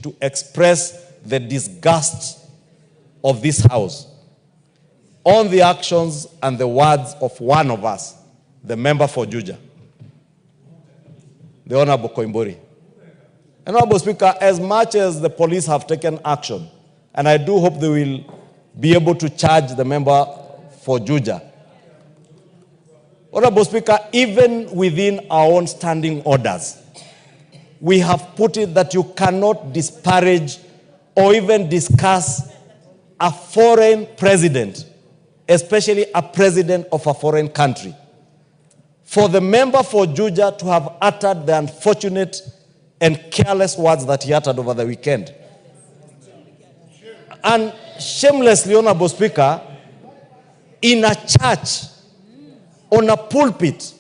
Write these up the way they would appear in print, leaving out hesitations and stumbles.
to express the disgust of this House on the actions and the words of one of us, the member for Juja, the Honorable Koimburi. Honorable Speaker, as much as the police have taken action, and I do hope they will be able to charge the member for Juja, Honorable Speaker, even within our own standing orders, we have put it that you cannot disparage or even discuss a foreign president, especially a president of a foreign country. For the member for Juja to have uttered the unfortunate and careless words that he uttered over the weekend. And shamelessly, Honorable Speaker, in a church, on a pulpit,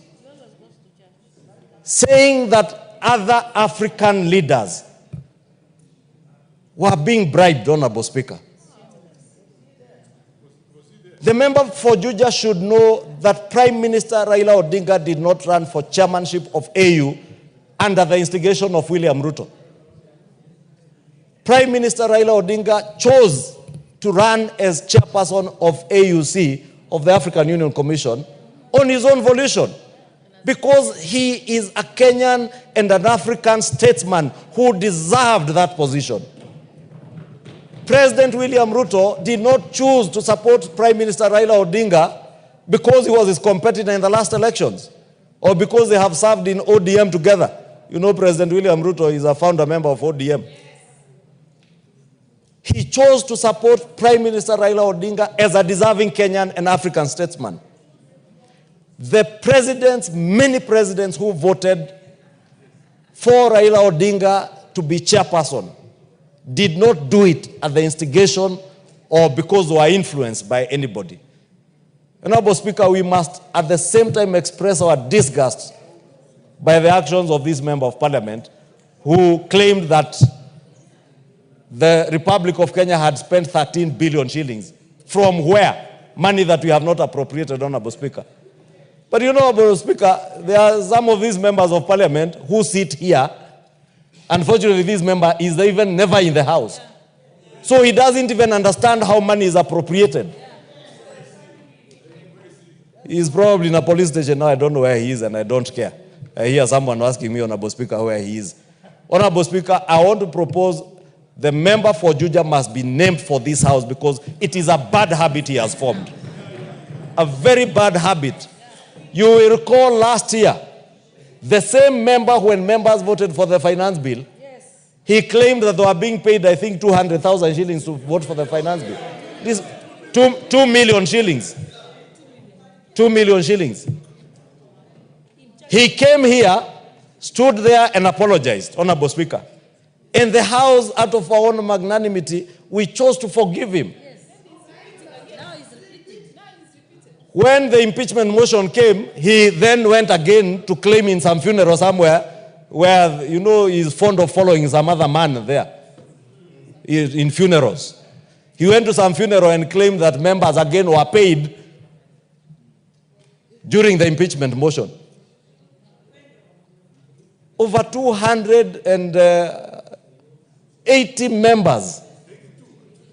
saying that other African leaders were being bribed, Honorable Speaker. The member for Juja should know that Prime Minister Raila Odinga did not run for chairmanship of AU under the instigation of William Ruto. Prime Minister Raila Odinga chose to run as chairperson of AUC, of the African Union Commission, on his own volition, because he is a Kenyan and an African statesman who deserved that position. President William Ruto did not choose to support Prime Minister Raila Odinga because he was his competitor in the last elections, or because they have served in ODM together. You know, President William Ruto is a founder member of ODM. He chose to support Prime Minister Raila Odinga as a deserving Kenyan and African statesman. The presidents, many presidents who voted for Raila Odinga to be chairperson, did not do it at the instigation or because they were influenced by anybody. Honorable Speaker, we must at the same time express our disgust by the actions of this member of parliament who claimed that the Republic of Kenya had spent 13 billion shillings. From where? Money that we have not appropriated, Honorable Speaker. But you know, Honorable Speaker, there are some of these members of parliament who sit here. Unfortunately, this member is even never in the House. So he doesn't even understand how money is appropriated. He's probably in a police station now. I don't know where he is and I don't care. I hear someone asking me, Honorable Speaker, where he is. Honorable Speaker, I want to propose the member for Juja must be named for this House because it is a bad habit he has formed. A very bad habit. You will recall last year, the same member, when members voted for the finance bill, yes, he claimed that they were being paid, I think, 200,000 shillings to vote for the finance bill. This 2 million shillings. 2 million shillings. He came here, stood there and apologized, Honorable Speaker. And the House, out of our own magnanimity, we chose to forgive him. When the impeachment motion came, he then went again to claim in some funeral somewhere where, you know, he's fond of following some other man there in funerals. He went to some funeral and claimed that members again were paid during the impeachment motion. Over 280 members,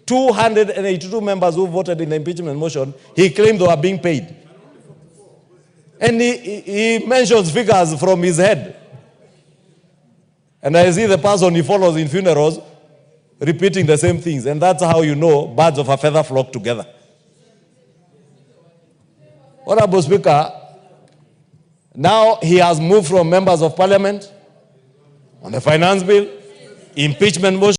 282 members who voted in the impeachment motion, he claimed they were being paid. And he mentions figures from his head. And I see the person he follows in funerals repeating the same things. And that's how you know birds of a feather flock together. Honorable Speaker, now he has moved from members of parliament on the finance bill, impeachment motion.